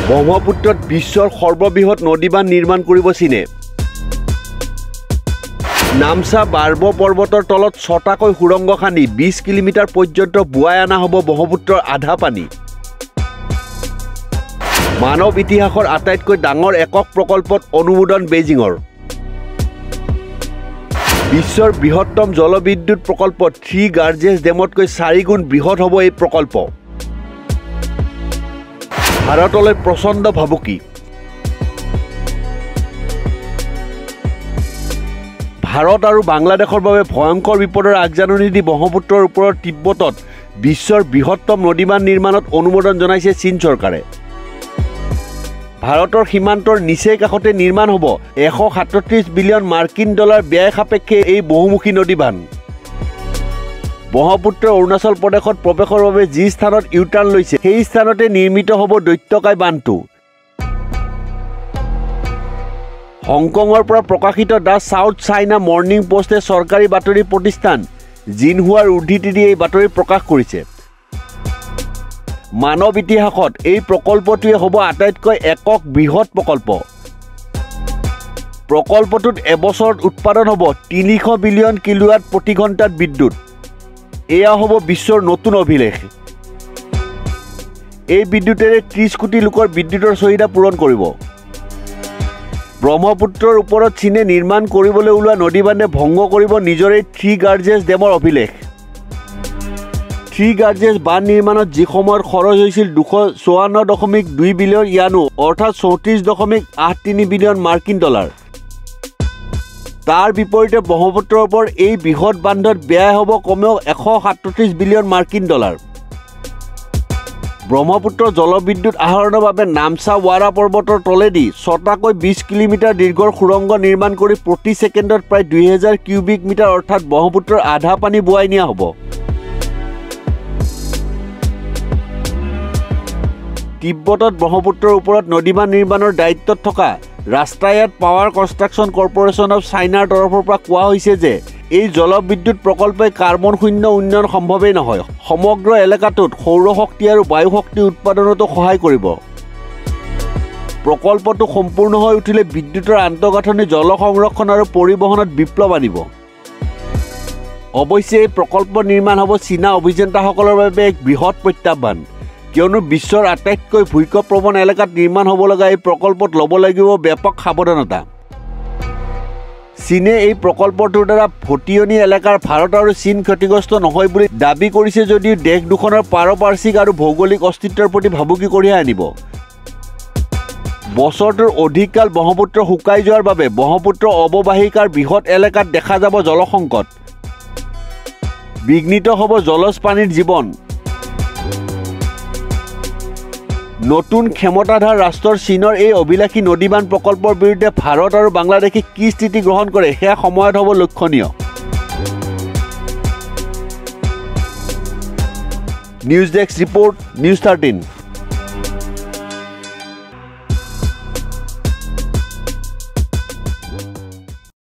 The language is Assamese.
ব্ৰহ্মপুত্ৰত বিশ্বৰ সৰ্ববৃহৎ নদীবান্ধ নিৰ্মাণ কৰিব চীনে। নামচা বাৰ্ব পৰ্বতৰ তলত ৬টাকৈ সুৰংগ খান্দি ২০ কিলোমিটাৰ পৰ্যন্ত বুৱাই অনা হ'ব ব্ৰহ্মপুত্ৰৰ আধা পানী। মানৱ ইতিহাসৰ আটাইতকৈ ডাঙৰ একক প্ৰকল্পত অনুমোদন বেইজিঙৰ। বিশ্বৰ বৃহত্তম জলবিদ্যুৎ প্ৰকল্প থ্ৰী গাৰ্জেছ ডেমতকৈ ৪ গুণ বৃহৎ হ'ব এই প্ৰকল্প। ভাৰতলৈ প্ৰচণ্ড ভাবুকি। ভাৰত আৰু বাংলাদেশৰ বাবে ভয়ংকৰ বিপদৰ আগজাননী দি ব্ৰহ্মপুত্ৰৰ ওপৰৰ তিব্বতত বিশ্বৰ বৃহত্তম নদীবান্ধ নিৰ্মাণত অনুমোদন জনাইছে চীন চৰকাৰে। ভাৰতৰ সীমান্তৰ নিচেই কাষতে নিৰ্মাণ হ'ব ১৩৭ বিলিয়ন মাৰ্কিন ডলাৰ ব্যয় সাপেক্ষে এই বহুমুখী নদীবান্ধ। ব্ৰহ্মপুত্ৰৰ অৰুণাচল প্ৰদেশত প্ৰৱেশৰ বাবে যি স্থানত ইউটাৰ্ণ লৈছে সেই স্থানতে নিৰ্মিত হ'ব দৈত্যকায় বান্ধটো। হংকঙৰ পৰা প্ৰকাশিত দ্য ছাউথ চাইনা মৰ্ণিং পোষ্টে চৰকাৰী বাতৰি প্ৰতিষ্ঠান জিনহুৱাৰ উদ্ধৃতি দি এই বাতৰি প্ৰকাশ কৰিছে। মানৱ ইতিহাসত এই প্ৰকল্পটোৱে হ'ব আটাইতকৈ একক বৃহৎ প্ৰকল্প। প্ৰকল্পটোত এবছৰত উৎপাদন হ'ব ৩০০ বিলিয়ন কিলোৱাট প্ৰতি ঘণ্টাত বিদ্যুৎ। এয়া হ'ব বিশ্বৰ নতুন অভিলেখ। এই বিদ্যুতেৰে ৩০ কোটি লোকৰ বিদ্যুতৰ চাহিদা পূৰণ কৰিব। ব্ৰহ্মপুত্ৰৰ ওপৰত চীনে নিৰ্মাণ কৰিবলৈ ওলোৱা নদীবান্ধে ভংগ কৰিব নিজৰে থ্ৰী গাৰ্জেছ ডেমৰ অভিলেখ। থ্ৰী গাৰ্জেছ বান্ধ নিৰ্মাণত যি সময়ত খৰচ হৈছিল ২৫৪.২ বিলিয়ন ইয়ানো অৰ্থাৎ ৩৪.৮৩ বিলিয়ন মাৰ্কিন ডলাৰ। তাৰ বিপৰীতে ব্ৰহ্মপুত্ৰৰ ওপৰত এই বৃহৎ বান্ধত ব্যয় হ'ব কমেও ১৩৭ বিলিয়ন মাৰ্কিন ডলাৰ। ব্ৰহ্মপুত্ৰ জলবিদ্যুৎ আহৰণৰ বাবে নামচা ৱাৰা পৰ্বতৰ তলেদি ৬টাকৈ ২০ কিলোমিটাৰ দীৰ্ঘৰ সুৰংগ নিৰ্মাণ কৰি প্ৰতি ছেকেণ্ডত প্ৰায় ২০০০ কিউবিক মিটাৰ অৰ্থাৎ ব্ৰহ্মপুত্ৰৰ আধা পানী বুৱাই নিয়া হ'ব। তিব্বতত ব্ৰহ্মপুত্ৰৰ ওপৰত নদীবান্ধ নিৰ্মাণৰ দায়িত্বত থকা ৰাষ্ট্ৰায়ত্ত পাৱাৰ কনষ্ট্ৰাকশ্যন কৰ্পোৰেশ্যন অৱ চাইনাৰ তৰফৰ পৰা কোৱা হৈছে যে এই জলবিদ্যুৎ প্ৰকল্পই কাৰ্বন শূন্য উন্নয়ন সম্ভৱেই নহয়, সমগ্ৰ এলেকাটোত সৌৰশক্তি আৰু বায়ু শক্তি উৎপাদনতো সহায় কৰিব। প্ৰকল্পটো সম্পূৰ্ণ হৈ উঠিলে বিদ্যুতৰ আন্তঃগাঁথনি জল সংৰক্ষণ আৰু পৰিবহণত বিপ্লৱ আনিব। অৱশ্যে এই প্ৰকল্প নিৰ্মাণ হ'ব চীনা অভিযন্তাসকলৰ বাবে এক বৃহৎ প্ৰত্যাহ্বান, কিয়নো বিশ্বৰ আটাইতকৈ ভূঁইকঁপপ্ৰৱণ এলেকাত নিৰ্মাণ হ'ব লগা এই প্ৰকল্পত ল'ব লাগিব ব্যাপক সাৱধানতা। চীনে এই প্ৰকল্পটোৰ দ্বাৰা ভটিয়নী এলেকাৰ ভাৰত আৰু চীন ক্ষতিগ্ৰস্ত নহয় বুলি দাবী কৰিছে যদিও দেশ দুখনৰ পাৰিপাৰ্শ্বিক আৰু ভৌগোলিক অস্তিত্বৰ প্ৰতি ভাবুকি কঢ়িয়াই আনিব। বছৰটোৰ অধিক কাল ব্ৰহ্মপুত্ৰ শুকাই যোৱাৰ বাবে ব্ৰহ্মপুত্ৰ অৱবাহিকাৰ বৃহৎ এলেকাত দেখা যাব জলসংকট। বিঘ্নিত হ'ব জলজ প্ৰাণীৰ জীৱন। নতুন ক্ষমতাধাৰ ৰাষ্ট্ৰৰ চীনৰ এই অভিলাষী নদীবান্ধ প্ৰকল্পৰ বিৰুদ্ধে ভাৰত আৰু বাংলাদেশে কি স্থিতি গ্ৰহণ কৰে সেয়া সময়ত হ'ব লক্ষণীয়। News desk report, news 13।